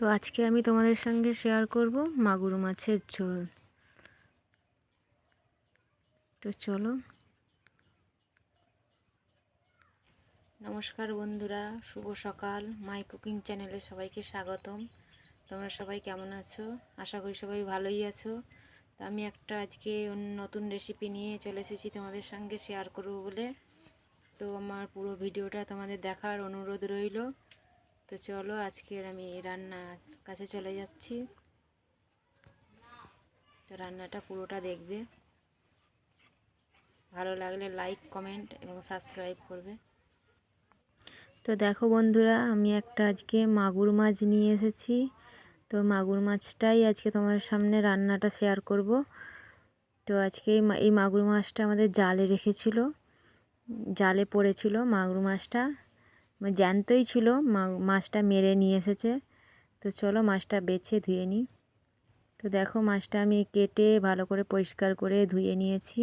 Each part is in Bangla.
তো আজকে আমি তোমাদের সঙ্গে শেয়ার করব মাগুর মাছের ঝোল। তো চলো। নমস্কার বন্ধুরা, শুভ সকাল। মাই কুকিং চ্যানেলে সবাইকে স্বাগতম। তোমরা সবাই কেমন আছো? আশা করি সবাই ভালোই আছো। তো আমি একটা আজকে নতুন রেসিপি নিয়ে চলে এসেছি তোমাদের সঙ্গে শেয়ার করব বলে। তো আমার পুরো ভিডিওটা তোমাদের দেখার অনুরোধ রইল। তো চলো, আজকের আমি রান্নার কাছে চলে যাচ্ছি। তো রান্নাটা পুরোটা দেখবে, ভালো লাগলে লাইক, কমেন্ট এবং সাবস্ক্রাইব করবে। তো দেখো বন্ধুরা, আমি একটা আজকে মাগুর মাছ নিয়ে এসেছি। তো মাগুর মাছটাই আজকে তোমার সামনে রান্নাটা শেয়ার করব। তো আজকে এই মাগুর মাছটা আমাদের জালে রেখেছিল, জালে পড়েছিল মাগুর মাছটা, জ্যান্তই ছিল। মাছটা মেরে নিয়ে এসেছে। তো চলো মাছটা বেছে ধুয়ে নিই। তো দেখো, মাছটা আমি কেটে ভালো করে পরিষ্কার করে ধুয়ে নিয়েছি।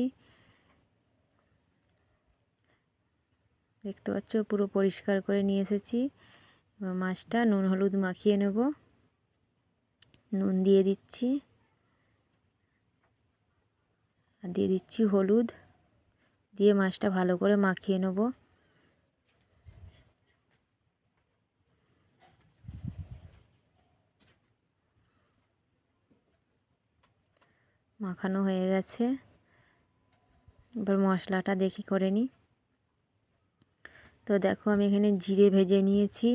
দেখতে পাচ্ছ, পুরো পরিষ্কার করে নিয়ে এসেছি। এবার মাছটা নুন হলুদ মাখিয়ে নেব। নুন দিয়ে দিচ্ছি, আর দিয়ে দিচ্ছি হলুদ, দিয়ে মাছটা ভালো করে মাখিয়ে নেব। মাখানো হয়ে গেছে। এবার মশলাটা দেখি করে নিই। তো দেখো, আমি এখানে জিরে ভেজে নিয়েছি,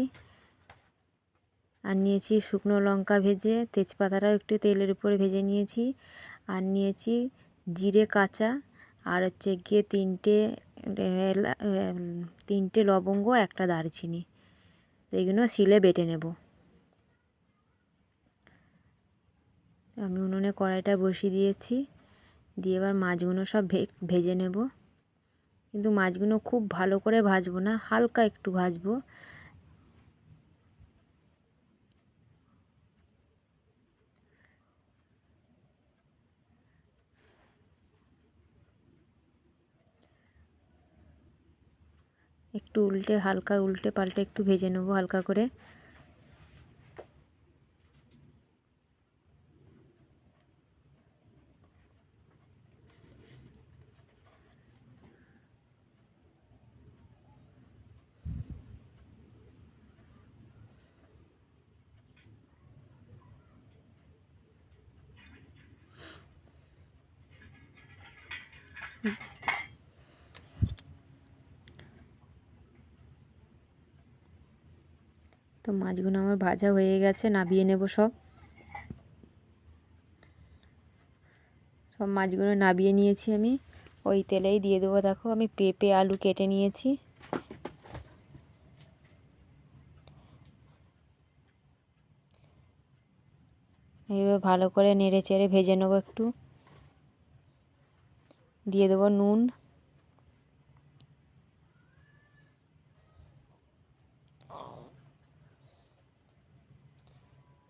আর নিয়েছি শুকনো লঙ্কা ভেজে, তেজপাতাটাও একটু তেলের উপরে ভেজে নিয়েছি, আর নিয়েছি জিরে কাঁচা, আর হচ্ছে গিয়ে তিনটে লবঙ্গ, একটা দারচিনি। তো এইগুলো শিলে বেটে নেব। আমি উনুনে কড়াইটা বসিয়ে দিয়েছি, দিয়ে এবার মাছগুলো সব ভেজে নেব। কিন্তু মাছগুলো খুব ভালো করে ভাজবো না, হালকা একটু ভাজবো। একটু হালকা উল্টে পাল্টে একটু ভেজে নেব হালকা করে। তো মাছগুলো আমার ভাজা হয়ে গেছে, নামিয়ে নেব সব। মাছগুলো নামিয়ে নিয়েছি আমি। ওই তেলেই দিয়ে দেবো। দেখো, আমি পেঁপে আলু কেটে নিয়েছি। এবার ভালো করে নেড়ে চেড়ে ভেজে নেবো একটু। দিয়ে দেবো নুন,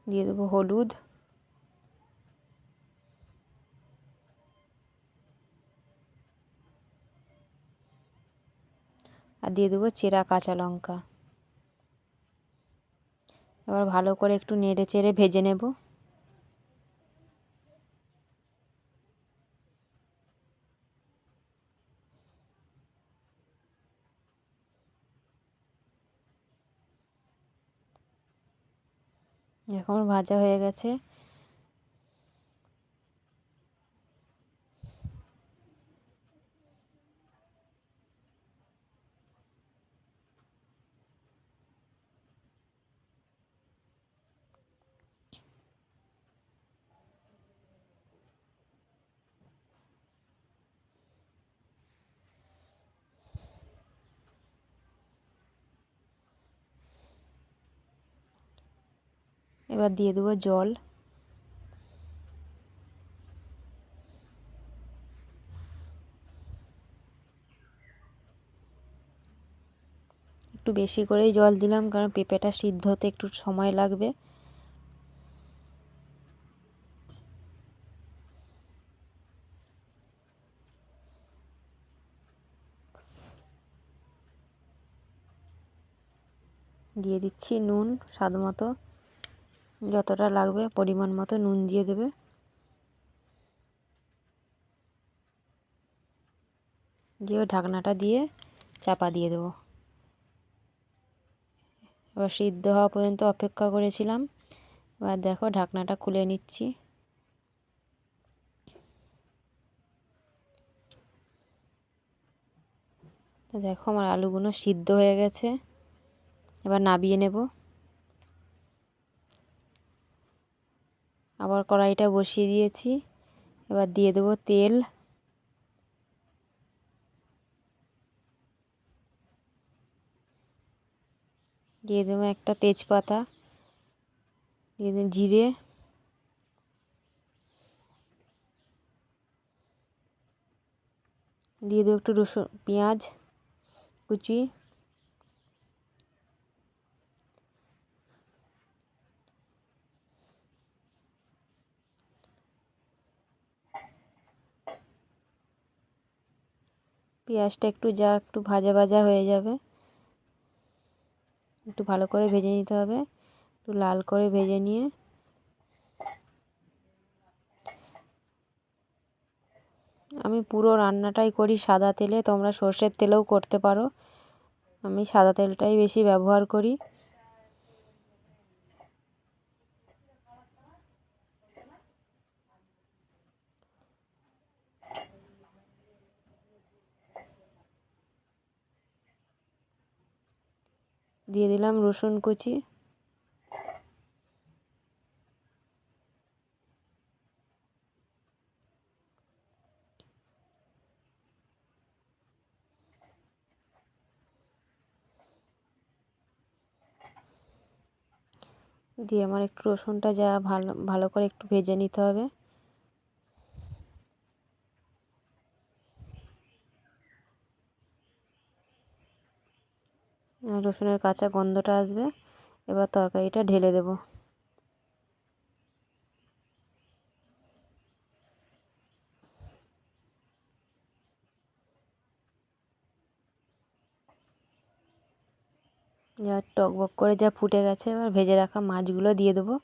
দিয়ে দেবো হলুদ, আর দিয়ে দেবো চেরা কাঁচা লঙ্কা। এবার ভালো করে একটু নেড়ে চেড়ে ভেজে নেব। এখন ভাজা হয়ে গেছে। এবার দিয়ে দেবো জল। একটু বেশি করেই জল দিলাম, কারণ পেঁপেটা সিদ্ধ হতে একটু সময় লাগবে। দিয়ে দিচ্ছি নুন স্বাদ মতো। যতটা লাগবে পরিমাণ মতো নুন দিয়ে দেবে। দিয়ে ঢাকনাটা দিয়ে চাপা দিয়ে দেবো। এবার সিদ্ধ হওয়া পর্যন্ত অপেক্ষা করেছিলাম। এবার দেখো ঢাকনাটা খুলে নিচ্ছি। তো দেখো আমার আলুগুলো সিদ্ধ হয়ে গেছে। এবার নাবিয়ে নেব। আবার কড়াইটা বসিয়ে দিয়েছি। এবার দিয়ে দেবো তেল। দিয়ে দেবো একটা তেজপাতা, দিয়ে দেবো জিরে, দিয়ে দেবো একটু রসুন, পেঁয়াজ কুচি, পেঁয়াজটা একটু ভাজা ভাজা হয়ে যাবে, একটু ভালো করে ভেজে নিতে হবে। একটু লাল করে ভেজে নিয়ে আমি পুরো রান্নাটাই করি সাদা তেলে, তোমরা সর্ষের তেলেও করতে পারো। আমি সাদা তেলটাই বেশি ব্যবহার করি। দিয়ে দিলাম রসুন কুচি, দিয়ে আমার একটু রসুনটা যা ভালো ভালো করে একটু ভেজে নিতে হবে। রসুনের কাঁচা গন্ধটা আসবে। এবার তরকারিটা ঢেলে দেব। যা টকবক করে যা ফুটে গেছে, এবার ভেজে রাখা মাছগুলো দিয়ে দেবো।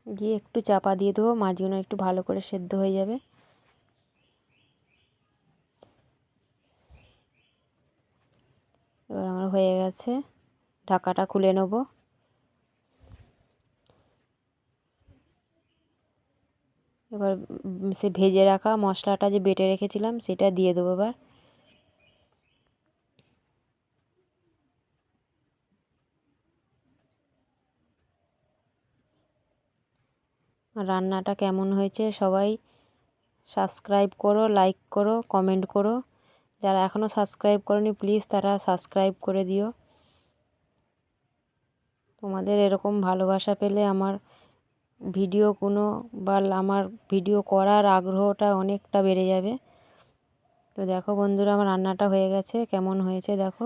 দিয়ে একটু চাপা দিয়ে দেবো, মাছগুলো একটু ভালো করে সেদ্ধ হয়ে যাবে। এবার আমার হয়ে গেছে, ঢাকাটা খুলে নেব। এবার সে ভেজে রাখা মশলাটা যে বেটে রেখেছিলাম সেটা দিয়ে দেবো। এবার রান্নাটা কেমন হয়েছে সবাই সাবস্ক্রাইব করো, লাইক করো, কমেন্ট করো। যারা এখনও সাবস্ক্রাইব করোনি প্লিজ তারা সাবস্ক্রাইব করে দিও। তোমাদের এরকম ভালোবাসা পেলে আমার ভিডিওগুলো বা আমার ভিডিও করার আগ্রহটা অনেকটা বেড়ে যাবে। তো দেখো বন্ধুরা আমার রান্নাটা হয়ে গেছে, কেমন হয়েছে দেখো।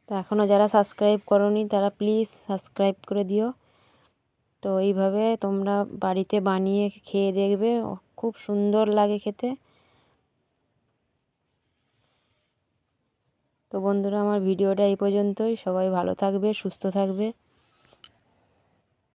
তো এখনও যারা সাবস্ক্রাইব করোনি তারা প্লিজ সাবস্ক্রাইব করে দিও। তো এইভাবে তোমরা বাড়িতে বানিয়ে খেয়ে দেখবে, খুব সুন্দর লাগে খেতে। তো বন্ধুরা আমার ভিডিওটা এই পর্যন্তই। সবাই ভালো থাকবে, সুস্থ থাকবে।